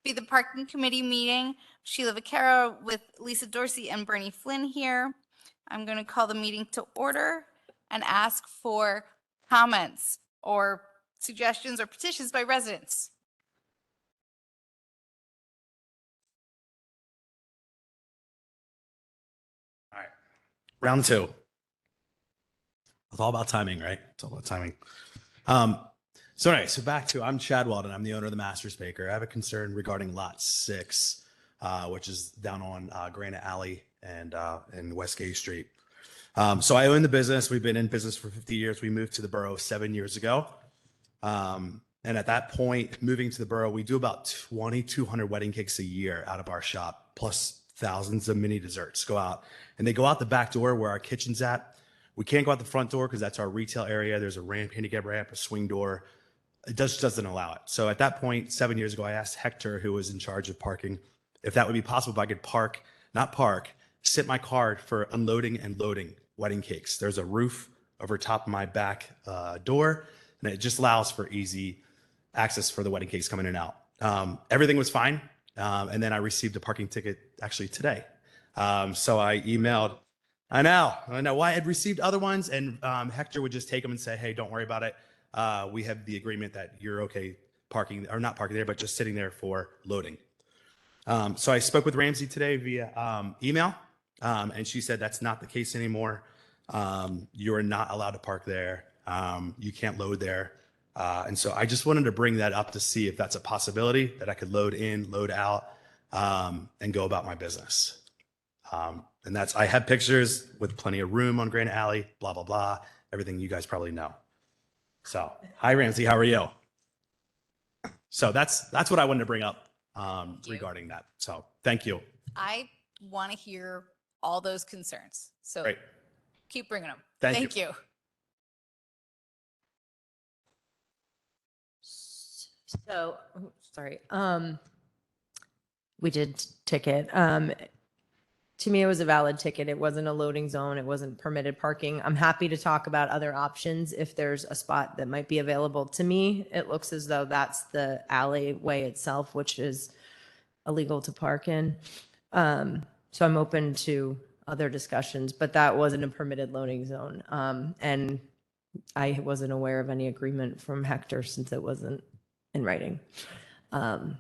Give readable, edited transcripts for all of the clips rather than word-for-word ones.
be the parking committee meeting. Sheila Vaquero with Lisa Dorsey and Bernie Flynn here. I'm going to call the meeting to order and ask for comments or suggestions or petitions by residents. All right. Round two. It's all about timing, right? It's all about timing. So back to, I'm Chad Weldon. I'm the owner of the Masters Baker. I have a concern regarding lot 6, which is down on Granite Alley and West Gay Street. So I own the business. We've been in business for 50 years. We moved to the borough 7 years ago. And at that point, moving to the borough, we do about 2,200 wedding cakes a year out of our shop, plus thousands of mini desserts go out. And they go out the back door where our kitchen's at. We can't go out the front door because that's our retail area. There's a ramp, handicap ramp, a swing door. It just doesn't allow it. So at that point, 7 years ago, I asked Hector, who was in charge of parking, if that would be possible, if I could sit my car for unloading and loading wedding cakes. There's a roof over top of my back door, and it just allows for easy access for the wedding cakes coming in and out. Everything was fine. And then I received a parking ticket actually today. So I emailed, I know why I had received other ones, and Hector would just take them and say, hey, don't worry about it. We have the agreement that you're okay parking, or not parking there, but just sitting there for loading. So I spoke with Ramsey today via email, and she said that's not the case anymore. You're not allowed to park there. You can't load there. And so I just wanted to bring that up to see if that's a possibility that I could load in, load out, and go about my business. And I have pictures with plenty of room on Granite Alley, blah, blah, blah, everything you guys probably know. So, hi, Ramsey, how are you? So that's what I wanted to bring up regarding that. So thank you. I want to hear all those concerns. So Great. Keep bringing them. Thank you. So, sorry. We did ticket. To me, it was a valid ticket. It wasn't a loading zone. It wasn't permitted parking. I'm happy to talk about other options if there's a spot that might be available. To me, it looks as though that's the alleyway itself, which is illegal to park in. So I'm open to other discussions, but that wasn't a permitted loading zone. And I wasn't aware of any agreement from Hector since it wasn't in writing. Do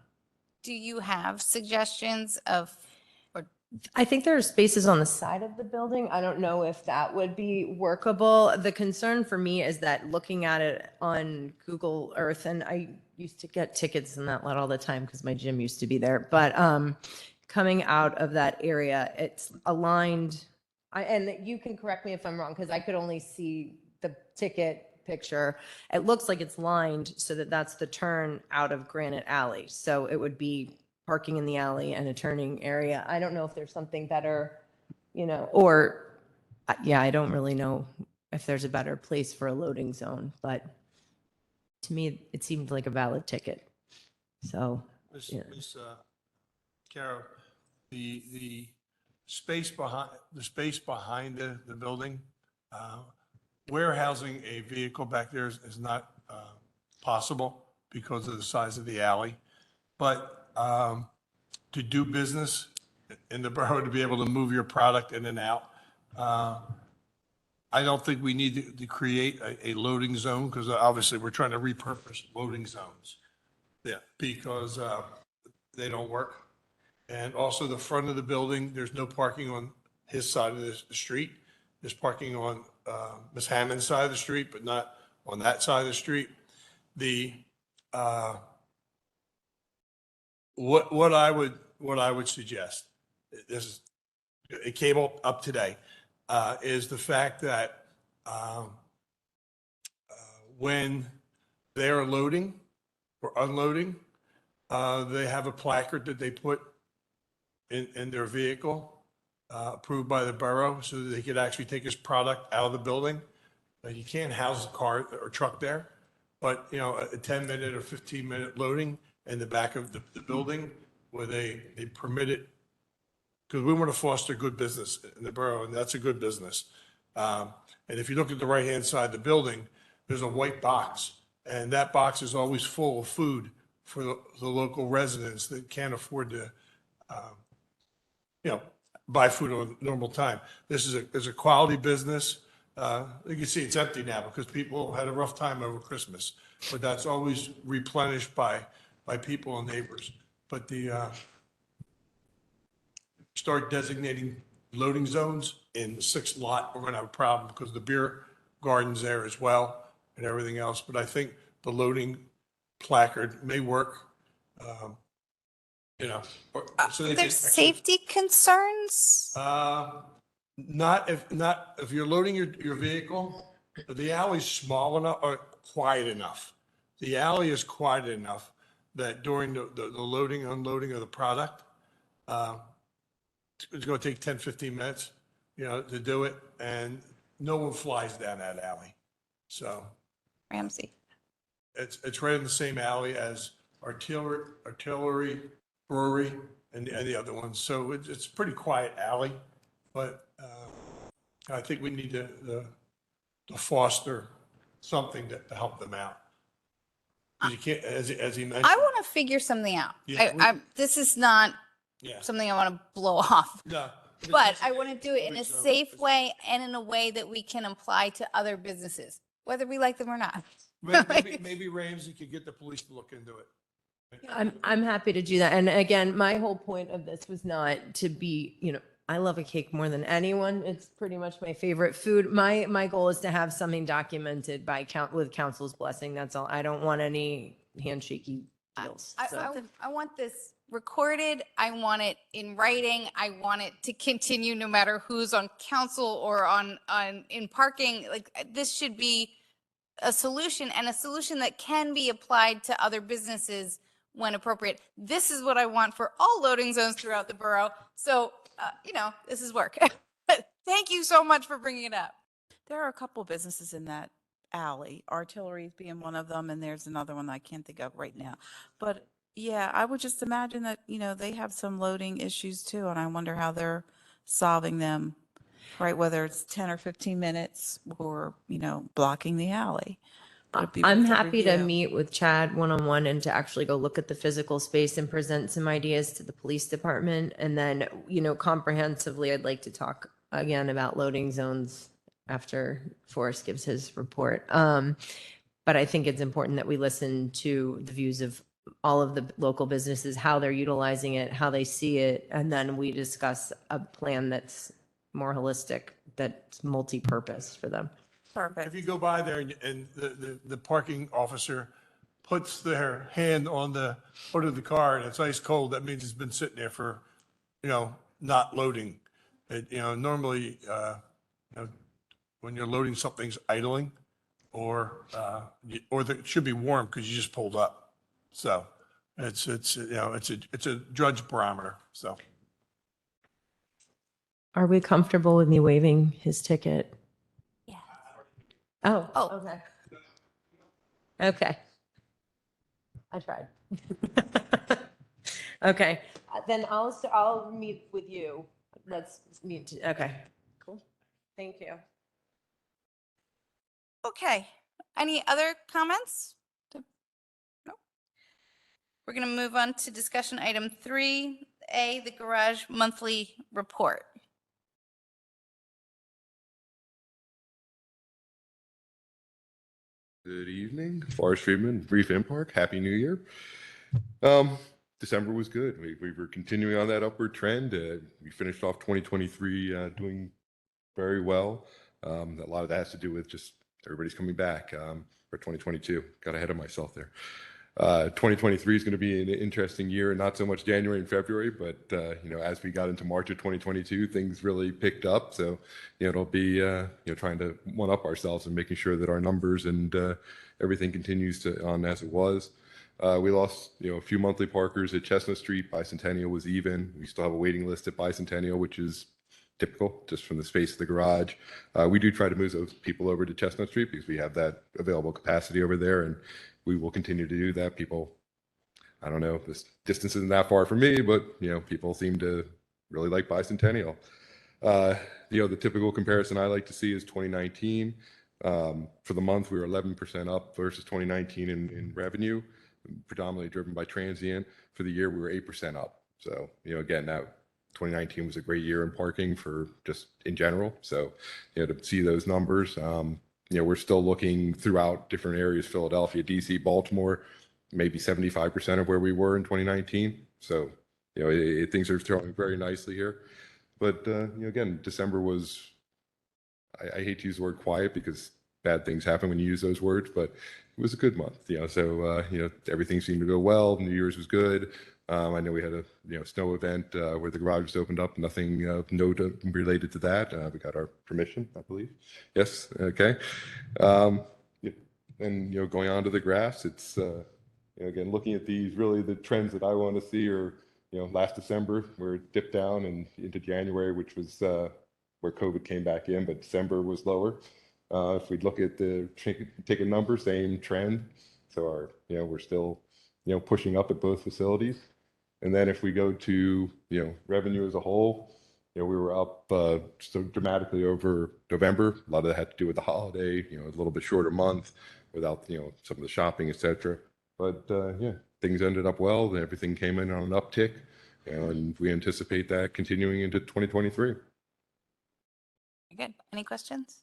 you have suggestions of, I think there are spaces on the side of the building. I don't know if that would be workable. The concern for me is that looking at it on Google Earth, and I used to get tickets in that lot all the time because my gym used to be there, but coming out of that area, it's aligned. And you can correct me if I'm wrong, because I could only see the ticket picture. It looks like it's lined so that that's the turn out of Granite Alley. So it would be parking in the alley and a turning area. I don't know if there's something better, or I don't really know if there's a better place for a loading zone, but to me, it seemed like a valid ticket. So, Ms. Carol, the space behind the building, warehousing a vehicle back there is not possible because of the size of the alley. But to do business in the borough, to be able to move your product in and out, I don't think we need to create a loading zone, because obviously we're trying to repurpose loading zones. Yeah, because they don't work. And also the front of the building, there's no parking on his side of the street. There's parking on Ms. Hammond's side of the street, but not on that side of the street. What I would suggest, it came up today, is the fact that when they are loading or unloading, they have a placard that they put in their vehicle, approved by the borough, so that they could actually take his product out of the building. You can't house a car or truck there, but a 10-minute or 15-minute loading in the back of the building where they permit it, because we want to foster good business in the borough, and that's a good business. And if you look at the right-hand side of the building, there's a white box, and that box is always full of food for the local residents that can't afford to, buy food on normal time. This is a quality business. You can see it's empty now because people had a rough time over Christmas, but that's always replenished by people and neighbors. But start designating loading zones in the 6th lot, we're going to have a problem because the beer garden's there as well and everything else. But I think the loading placard may work, so they can There's actually- safety concerns? Not if you're loading your vehicle, the alley's small enough or quiet enough. The alley is quiet enough that during the loading, unloading of the product, it's going to take 10, 15 minutes, to do it. And no one flies down that alley. So Ramsey. it's right in the same alley as Artillery Brewery and the other ones. So it's a pretty quiet alley, but I think we need to foster something to help them out. 'Cause you can't, as he mentioned. I want to figure something out. Yeah, This is not Yeah. something I want to blow off, No. but I want to do it in a So- safe way and in a way that we can apply to other businesses, whether we like them or not. Maybe Ramsey could get the police to look into it. I'm happy to do that. And again, my whole point of this was not to be, I love a cake more than anyone. It's pretty much my favorite food. My goal is to have something documented with council's blessing. That's all. I don't want any handshaky deals. So. I want this recorded. I want it in writing. I want it to continue no matter who's on council or in parking. Like, this should be a solution, and a solution that can be applied to other businesses when appropriate. This is what I want for all loading zones throughout the borough. So, this is work. Thank you so much for bringing it up. There are a couple businesses in that alley, Artillery being one of them, and there's another one that I can't think of right now. But yeah, I would just imagine that, they have some loading issues too, and I wonder how they're solving them, right? Whether it's 10 or 15 minutes or, blocking the alley. But it'd be I'm worth a happy to review. meet with Chad one-on-one and to actually go look at the physical space and present some ideas to the police department. And then, comprehensively, I'd like to talk again about loading zones after Forrest gives his report. But I think it's important that we listen to the views of all of the local businesses, how they're utilizing it, how they see it, and then we discuss a plan that's more holistic, that's multi-purpose for them. Perfect. If you go by there and the parking officer puts their hand on the hood of the car and it's ice cold, that means it's been sitting there for, not loading. Normally, when you're loading, something's idling or it should be warm because you just pulled up. So it's a drudge barometer. So. Are we comfortable with me waiving his ticket? Yeah. Oh, Oh. okay. Okay. I tried. Okay, then I'll meet with you. Let's meet, okay. Cool. Thank you. Okay. Any other comments? No. We're going to move on to discussion item 3A, the garage monthly report. Good evening, Forrest Friedman, Brief In Park. Happy New Year. December was good. We were continuing on that upward trend. We finished off 2023 doing very well. A lot of that has to do with just everybody's coming back for 2022. Got ahead of myself there. 2023 is going to be an interesting year, not so much January and February, but as we got into March of 2022, things really picked up. So it'll be trying to one up ourselves and making sure that our numbers and everything continues on as it was. We lost a few monthly parkers at Chestnut Street. Bicentennial was even. We still have a waiting list at Bicentennial, which is typical just from the space of the garage. We do try to move those people over to Chestnut Street because we have that available capacity over there, and we will continue to do that. People, I don't know, this distance isn't that far from me, but people seem to really like Bicentennial. The typical comparison I like to see is 2019. For the month, we were 11% up versus 2019 in revenue. predominantly driven by transient. For the year, we were 8% up. So, again, that 2019 was a great year in parking for just in general. So, to see those numbers, we're still looking throughout different areas, Philadelphia, DC, Baltimore, maybe 75% of where we were in 2019. So, things are throwing very nicely here. But, again, December was, I hate to use the word quiet because bad things happen when you use those words, but it was a good month, so, everything seemed to go well. New Year's was good. I know we had a, snow event where the garage was opened up, nothing note related to that. We got our permission, I believe. Yes, okay. And, going on to the graphs, it's, again, looking at these, really the trends that I want to see are, last December, where it dipped down and into January, which was where COVID came back in, but December was lower. If we look at the ticket number, same trend. So our, we're still, pushing up at both facilities. And then if we go to, revenue as a whole, we were up so dramatically over November. A lot of that had to do with the holiday, a little bit shorter month without, some of the shopping, et cetera. But things ended up well. And everything came in on an uptick, and we anticipate that continuing into 2023. Good. Any questions?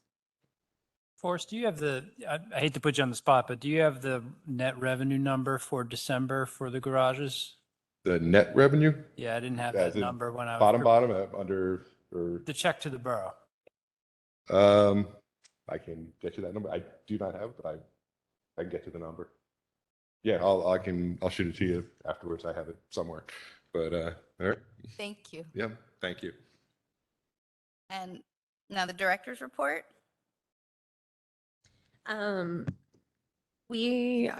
Forrest, do you have I hate to put you on the spot, but do you have the net revenue number for December for the garages? The net revenue, Yeah, I didn't have As that in number when I was. bottom under, or The check to the borough. I can get you that number. I do not have, but I can get you the number. Yeah, I'll shoot it to you afterwards. I have it somewhere. But all right. Thank you. Yeah, thank you. And now the director's report. I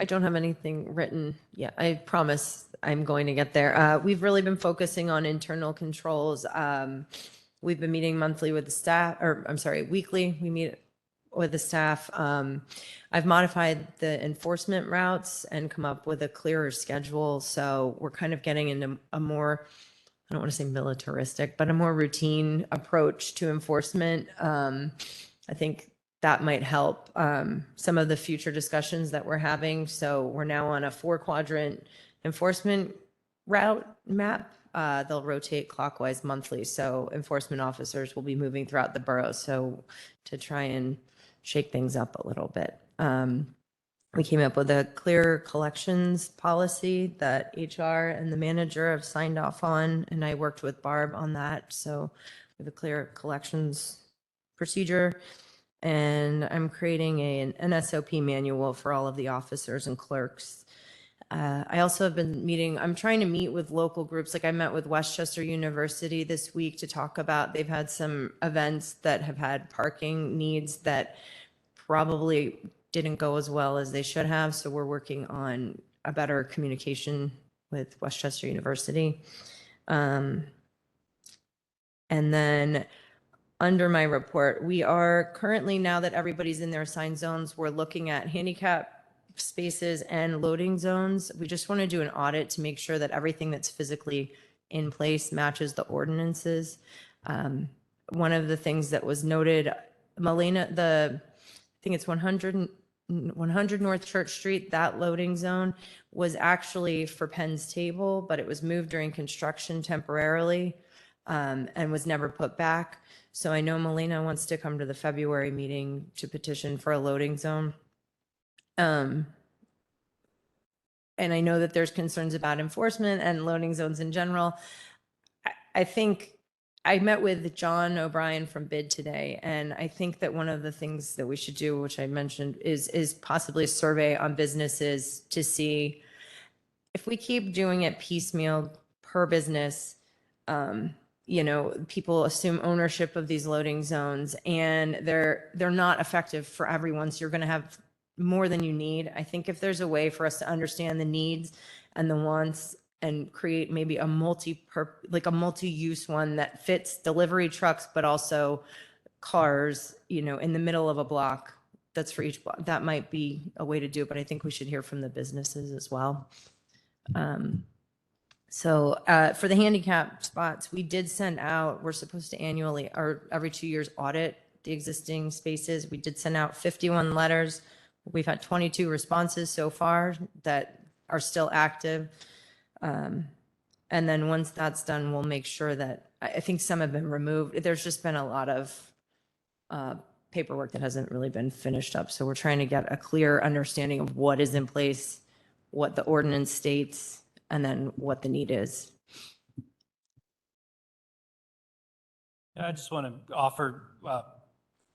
don't have anything written yet. I promise I'm going to get there. We've really been focusing on internal controls. We've been meeting monthly with the staff, or I'm sorry, weekly. We meet with the staff. I've modified the enforcement routes and come up with a clearer schedule. So we're kind of getting into a more, I don't want to say militaristic, but a more routine approach to enforcement. I think that might help some of the future discussions that we're having. So we're now on a 4-quadrant enforcement route map. They'll rotate clockwise monthly. So enforcement officers will be moving throughout the borough. So to try and shake things up a little bit. We came up with a clear collections policy that HR and the manager have signed off on, and I worked with Barb on that. So we have a clear collections procedure, and I'm creating an SOP manual for all of the officers and clerks. I also have been I'm trying to meet with local groups. Like I met with Westchester University this week to talk about, they've had some events that have had parking needs that probably didn't go as well as they should have. So we're working on a better communication with Westchester University. And then under my report, we are currently, now that everybody's in their assigned zones, we're looking at handicap spaces and loading zones. We just want to do an audit to make sure that everything that's physically in place matches the ordinances. One of the things that was noted, Malena, I think it's 100 North Church Street, that loading zone was actually for Penn's Table, but it was moved during construction temporarily and was never put back. So I know Melina wants to come to the February meeting to petition for a loading zone. And I know that there's concerns about enforcement and loading zones in general. I think I met with John O'Brien from BID today, and I think that one of the things that we should do, which I mentioned, is possibly a survey on businesses to see if we keep doing it piecemeal per business. People assume ownership of these loading zones, and they're not effective for everyone. So you're going to have more than you need. I think if there's a way for us to understand the needs and the wants and create maybe a multi-use one that fits delivery trucks, but also cars, in the middle of a block that's for each block, that might be a way to do it. But I think we should hear from the businesses as well. So for the handicap spots, we did send out, we're supposed to annually or every 2 years audit the existing spaces. We did send out 51 letters. We've had 22 responses so far that are still active. And then once that's done, we'll make sure that, I think some have been removed. There's just been a lot of paperwork that hasn't really been finished up. So we're trying to get a clear understanding of what is in place, what the ordinance states, and then what the need is. I just want to offer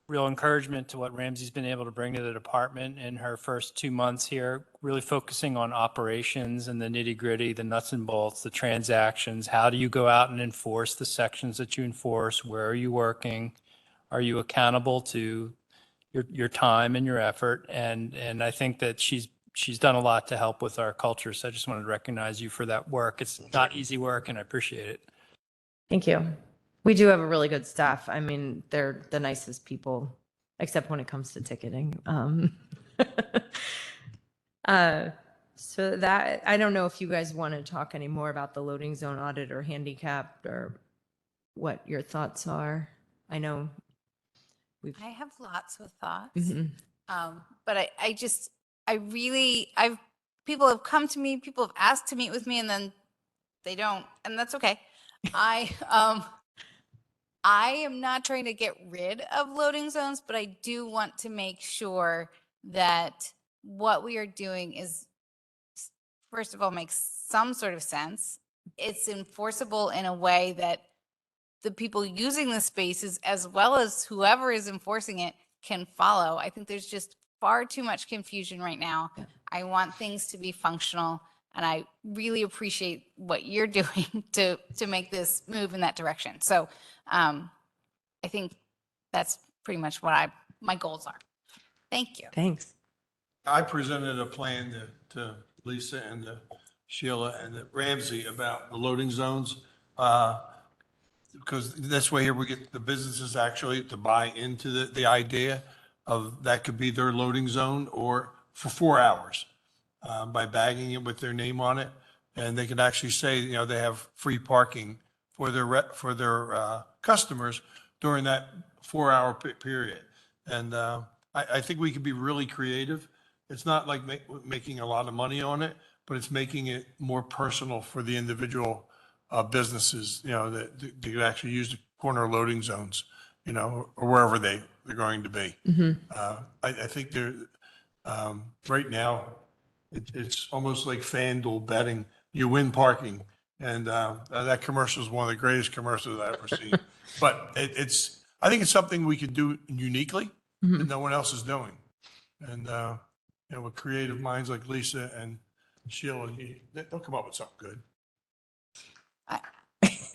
real encouragement to what Ramsey's been able to bring to the department in her first 2 months here, really focusing on operations and the nitty gritty, the nuts and bolts, the transactions. How do you go out and enforce the sections that you enforce? Where are you working? Are you accountable to your time and your effort? And I think that she's done a lot to help with our culture. So I just wanted to recognize you for that work. It's not easy work, and I appreciate it. Thank you. We do have a really good staff. I mean, they're the nicest people, except when it comes to ticketing. So that, I don't know if you guys want to talk any more about the loading zone audit or handicapped, or what your thoughts are. I know we've. I have lots of thoughts. Mhm. But people have come to me, people have asked to meet with me, and then they don't, and that's okay. I am not trying to get rid of loading zones, but I do want to make sure that what we are doing is, first of all, makes some sort of sense. It's enforceable in a way that the people using the spaces, as well as whoever is enforcing it, can follow. I think there's just far too much confusion right now. Yeah. I want things to be functional, and I really appreciate what you're doing to make this move in that direction. So I think that's pretty much what my goals are. Thank you. Thanks. I presented a plan to Lisa and to Sheila and to Ramsey about the loading zones. Because this way here we get the businesses actually to buy into the idea of that could be their loading zone, or for 4 hours, by bagging it with their name on it. And they could actually say, you know, they have free parking for their customers during that 4 hour period. And I think we could be really creative. It's not like making a lot of money on it, but it's making it more personal for the individual businesses, you know, that they could actually use the corner loading zones, you know, or wherever they're going to be. I think right now, it's almost like FanDuel betting. You win parking. And that commercial is one of the greatest commercials I've ever seen. But I think it's something we could do uniquely that no one else is doing. And, you know, with creative minds like Lisa and Sheila, they'll come up with something good.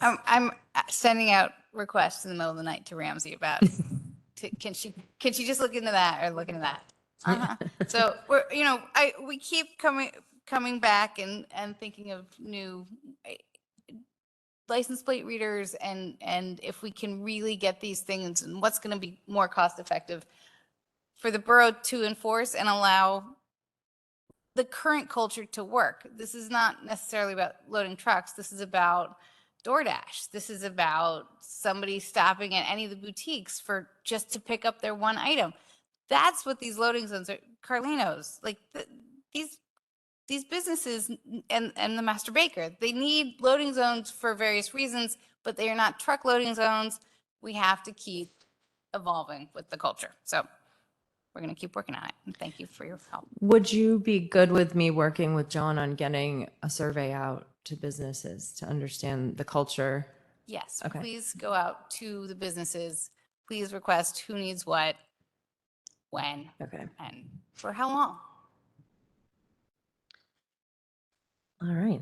I'm sending out requests in the middle of the night to Ramsey about, can she just look into that or look into that? So we keep coming back and thinking of new license plate readers, and if we can really get these things and what's going to be more cost effective for the borough to enforce and allow the current culture to work. This is not necessarily about loading trucks. This is about DoorDash. This is about somebody stopping at any of the boutiques for just to pick up their one item. That's what these loading zones are. Carlino's, like these businesses and the Master Baker, they need loading zones for various reasons, but they are not truck loading zones. We have to keep evolving with the culture. So we're going to keep working on it. And thank you for your help. Would you be good with me working with John on getting a survey out to businesses to understand the culture? Yes, Okay. please go out to the businesses. Please request who needs what, when, Okay. and for how long. All right.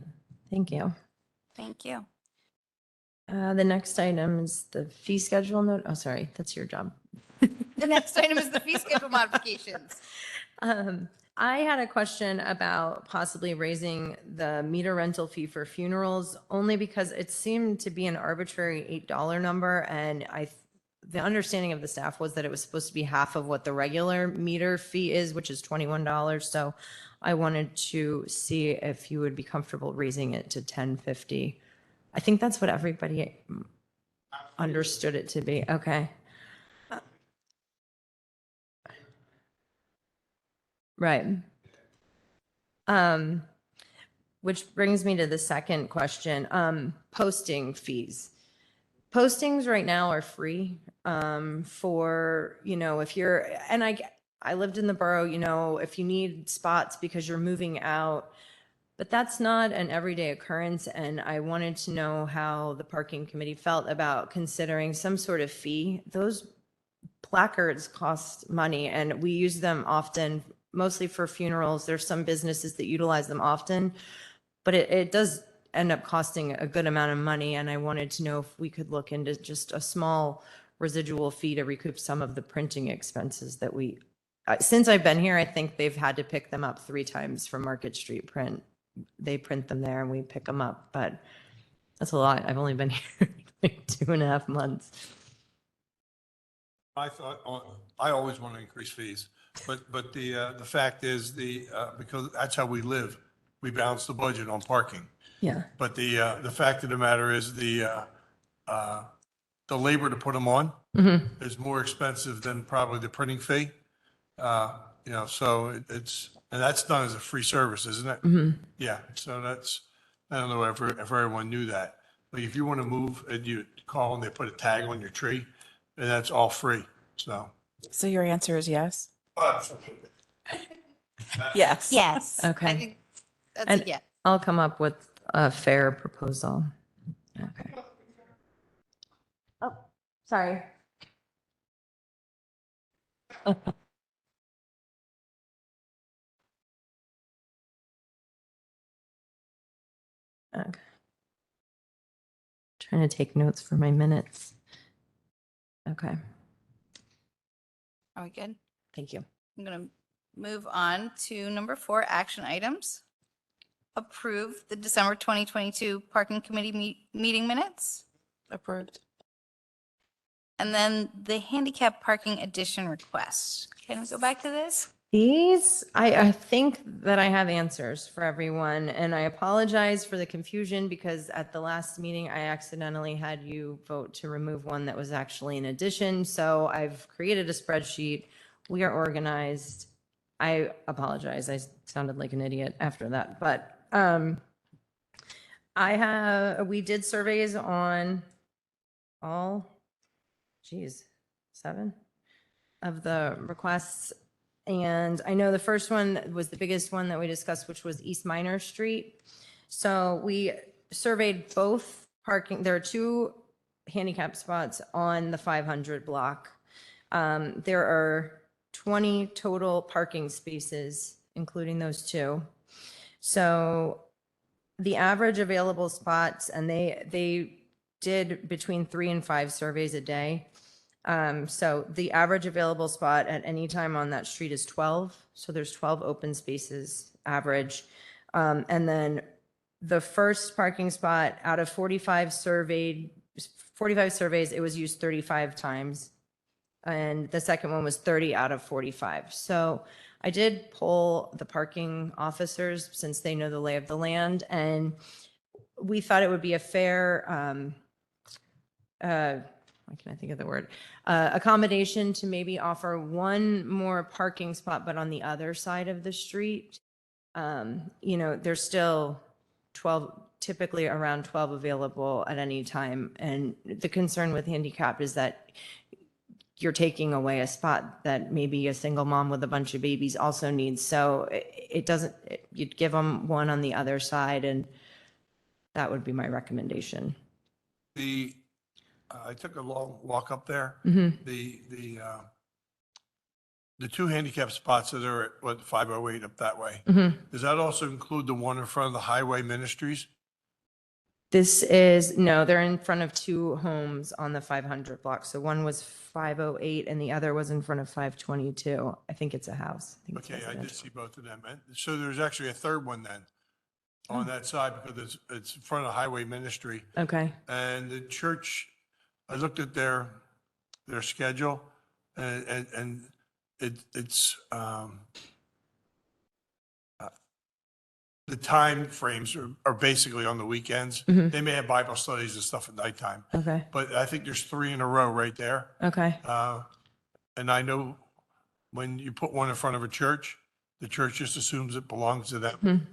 Thank you. Thank you. The next item is the fee schedule note. Oh, sorry. That's your job. The next item is the fee schedule modifications. I had a question about possibly raising the meter rental fee for funerals, only because it seemed to be an arbitrary $8 number. And the understanding of the staff was that it was supposed to be half of what the regular meter fee is, which is $21. So I wanted to see if you would be comfortable raising it to $10.50. I think that's what everybody understood it to be. Okay. Right. which brings me to the second question, posting fees. Postings right now are free, for, if you're, and I lived in the borough, if you need spots because you're moving out, but that's not an everyday occurrence. And I wanted to know how the parking committee felt about considering some sort of fee. Those placards cost money and we use them often, mostly for funerals. There's some businesses that utilize them often, but it does end up costing a good amount of money. And I wanted to know if we could look into just a small residual fee to recoup some of the printing expenses that since I've been here, I think they've had to pick them up 3 times from Market Street Print. They print them there and we pick them up, but that's a lot. I've only been here like 2.5 months. I thought, I always want to increase fees, but the fact is because that's how we live. We balance the budget on parking. Yeah. But the fact of the matter is the labor to put them on is more expensive than probably the printing fee. So and that's done as a free service, isn't it? Yeah. So I don't know if everyone knew that. Like if you want to move and you call and they put a tag on your tree, and that's all free. So. So your answer is yes? Yes. Yes. Okay. I think that's And- a yes. I'll come up with a fair proposal. Okay. Oh, sorry. Okay. Trying to take notes for my minutes. Okay, Are we good? thank you. I'm going to move on to number 4, action items. Approve the December 2022 Parking Committee meeting minutes. Approved. And then the handicap parking addition request. Can we go back to this? These, I think that I have answers for everyone, and I apologize for the confusion because at the last meeting, I accidentally had you vote to remove one that was actually an addition. So I've created a spreadsheet. We are organized. I apologize. I sounded like an idiot after that, but we did surveys on all, 7 of the requests. And I know the first one was the biggest one that we discussed, which was East Minor Street. So we surveyed both parking. There are 2 handicap spots on the 500 block. There are 20 total parking spaces, including those 2. So the average available spots, and they did between 3 and 5 surveys a day. So the average available spot at any time on that street is 12. So there's 12 open spaces average. And then the first parking spot out of 45 surveys, it was used 35 times. And the second one was 30 out of 45. So I did poll the parking officers since they know the lay of the land. And we thought it would be a fair, why can't I think of the word? Accommodation to maybe offer one more parking spot, but on the other side of the street. There's still 12, typically around 12 available at any time. And the concern with handicap is that you're taking away a spot that maybe a single mom with a bunch of babies also needs. So you'd give them one on the other side, and that would be my recommendation. I took a long walk up there. Mhm. The 2 handicap spots that are at 508 up that way. Mhm. Does that also include the one in front of the Highway Ministries? No, they're in front of 2 homes on the 500 block. So one was 508 and the other was in front of 522. I think it's a house. I think it's Okay, I did residential. see both of them. And so there's actually a third one then on that side because it's in front of Highway Ministry. Okay. And the church, I looked at their schedule and it's the time frames are basically on the weekends. Mhm. They may have Bible studies and stuff at nighttime, Okay. but I think there's 3 in a row right there. Okay. And I know when you put one in front of a church, the church just assumes it belongs to them.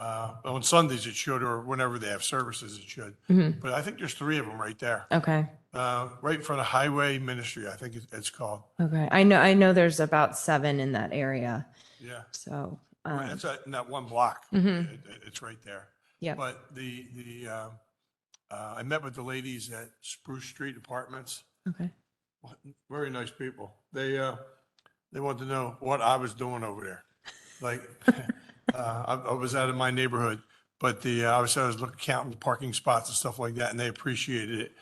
On Sundays it should, or whenever they have services, it should. Mhm. But I think there's 3 of them right there. Okay. Right in front of Highway Ministry, I think it's called. Okay. I know there's about 7 in that area. Yeah. So, It's in that one block. Mhm. It's right there. yeah. But I met with the ladies at Spruce Street Apartments. Okay. Very nice people. They wanted to know what I was doing over there. Like, I was out of my neighborhood, but obviously I was counting parking spots and stuff like that, and they appreciated it.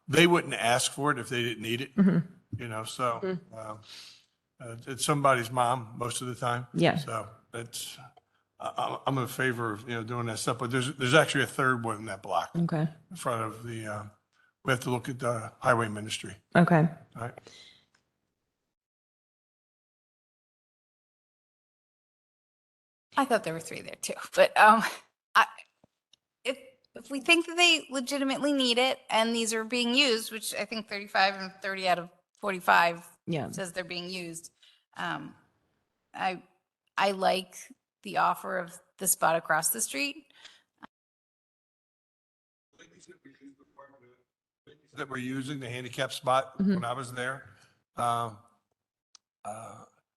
They wouldn't ask for it if they didn't need it, you know, so, it's somebody's mom most of the time. Yeah. So I'm in favor of, doing that stuff, but there's actually a 3rd one in that block Okay. in front of we have to look at the Highway Ministry, Okay. all right? I thought there were 3 there too, but if we think that they legitimately need it and these are being used, which I think 35 and 30 out of 45 Yeah. says they're being used, I like the offer of the spot across the street. That we're using the handicap spot when I was there.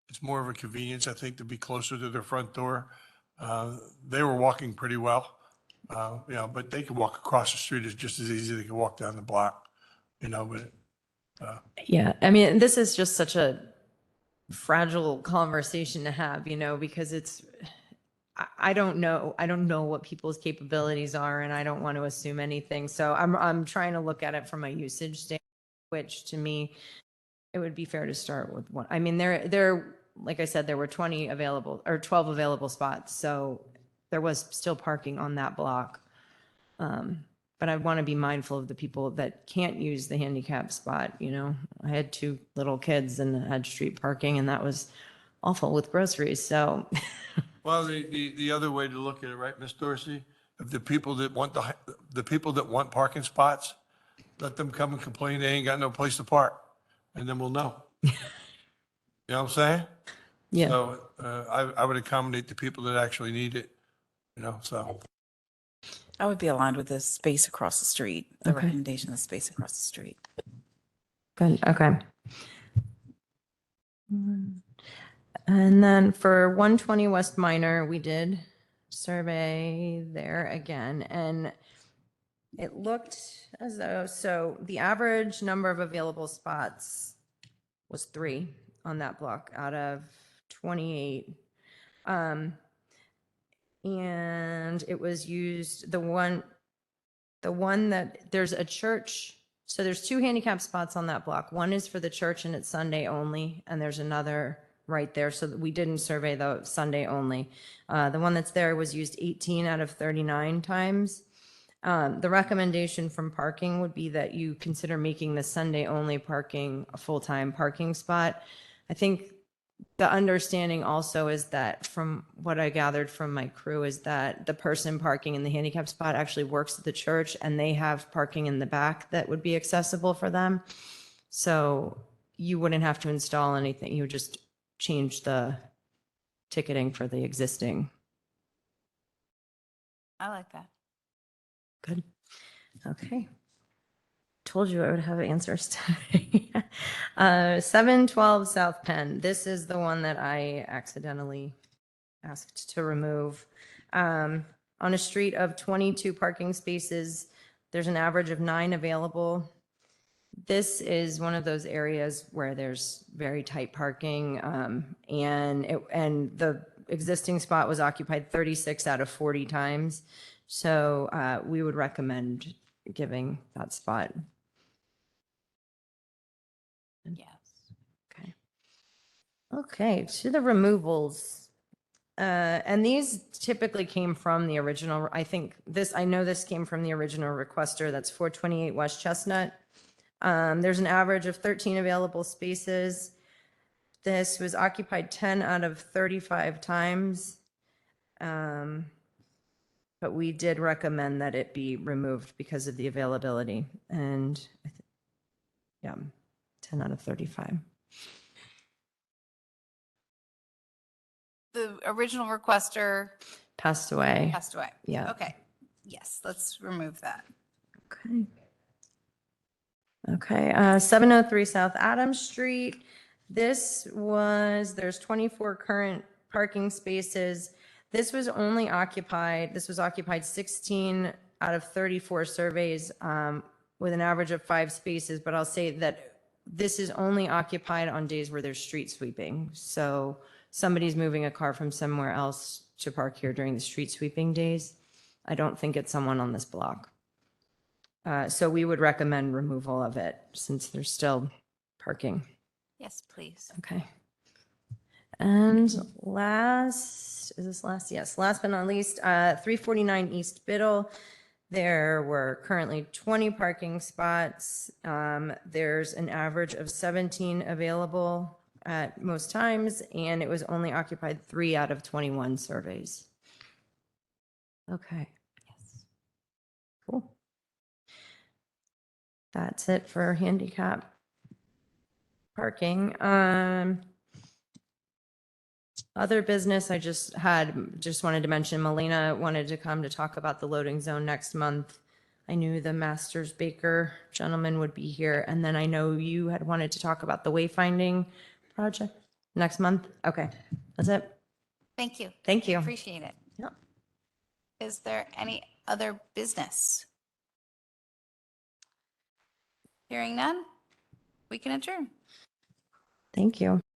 It's more of a convenience, I think, to be closer to their front door. They were walking pretty well, but they could walk across the street as just as easy. They could walk down the block, but Yeah. I mean, this is just such a fragile conversation to have, because I don't know. I don't know what people's capabilities are, and I don't want to assume anything. So I'm trying to look at it from a usage standpoint, which to me, it would be fair to start with one. I mean, there, like I said, there were 20 available or 12 available spots. So there was still parking on that block. But I want to be mindful of the people that can't use the handicap spot. I had 2 little kids and had street parking, and that was awful with groceries. So, well, the other way to look at it, right, Miss Dorsey? If the people that want the people that want parking spots, let them come and complain they ain't got no place to park, and then we'll know. You know what I'm saying? yeah. So I would accommodate the people that actually need it, so. I would be aligned with the space across the street, the Okay. recommendation of space across the street. Good. Okay. And then for 120 West Minor, we did survey there again, and it looked as though, so the average number of available spots was 3 on that block out of 28. And it was used, the one that there's a church. So there's 2 handicap spots on that block. One is for the church and it's Sunday only. And there's another right there. So we didn't survey the Sunday only. The one that's there was used 18 out of 39 times. The recommendation from parking would be that you consider making the Sunday only parking a full-time parking spot. I think the understanding also is that, from what I gathered from my crew, is that the person parking in the handicap spot actually works at the church, and they have parking in the back that would be accessible for them. So you wouldn't have to install anything. You would just change the ticketing for the existing. I like that. Good. Okay. Told you I would have answers today. 712 South Penn. This is the one that I accidentally asked to remove. On a street of 22 parking spaces, there's an average of 9 available. This is one of those areas where there's very tight parking, and the existing spot was occupied 36 out of 40 times. So we would recommend giving that spot. Yes. Okay. Okay, to the removals. And these typically came from the original, I know this came from the original requester, that's 428 West Chestnut. There's an average of 13 available spaces. This was occupied 10 out of 35 times. But we did recommend that it be removed because of the availability. And yeah, 10 out of 35. The original requester passed away. Passed away. Yeah. Okay. Yes, let's remove that. Okay. Okay, 703 South Adams Street. There's 24 current parking spaces. This was occupied 16 out of 34 surveys with an average of 5 spaces, but I'll say that this is only occupied on days where there's street sweeping. So somebody's moving a car from somewhere else to park here during the street sweeping days. I don't think it's someone on this block. So we would recommend removal of it since there's still parking. Yes, please. Okay. And Yes, last but not least, 349 East Biddle. There were currently 20 parking spots. There's an average of 17 available at most times, and it was only occupied 3 out of 21 surveys. Okay. Yes. Cool. That's it for handicap parking. Other business, I just wanted to mention, Melina wanted to come to talk about the loading zone next month. I knew the Masters Baker gentleman would be here, and then I know you had wanted to talk about the wayfinding project next month. Okay, that's it. Thank you. Thank you. Appreciate it. Yep. Is there any other business? Hearing none, we can adjourn. Thank you.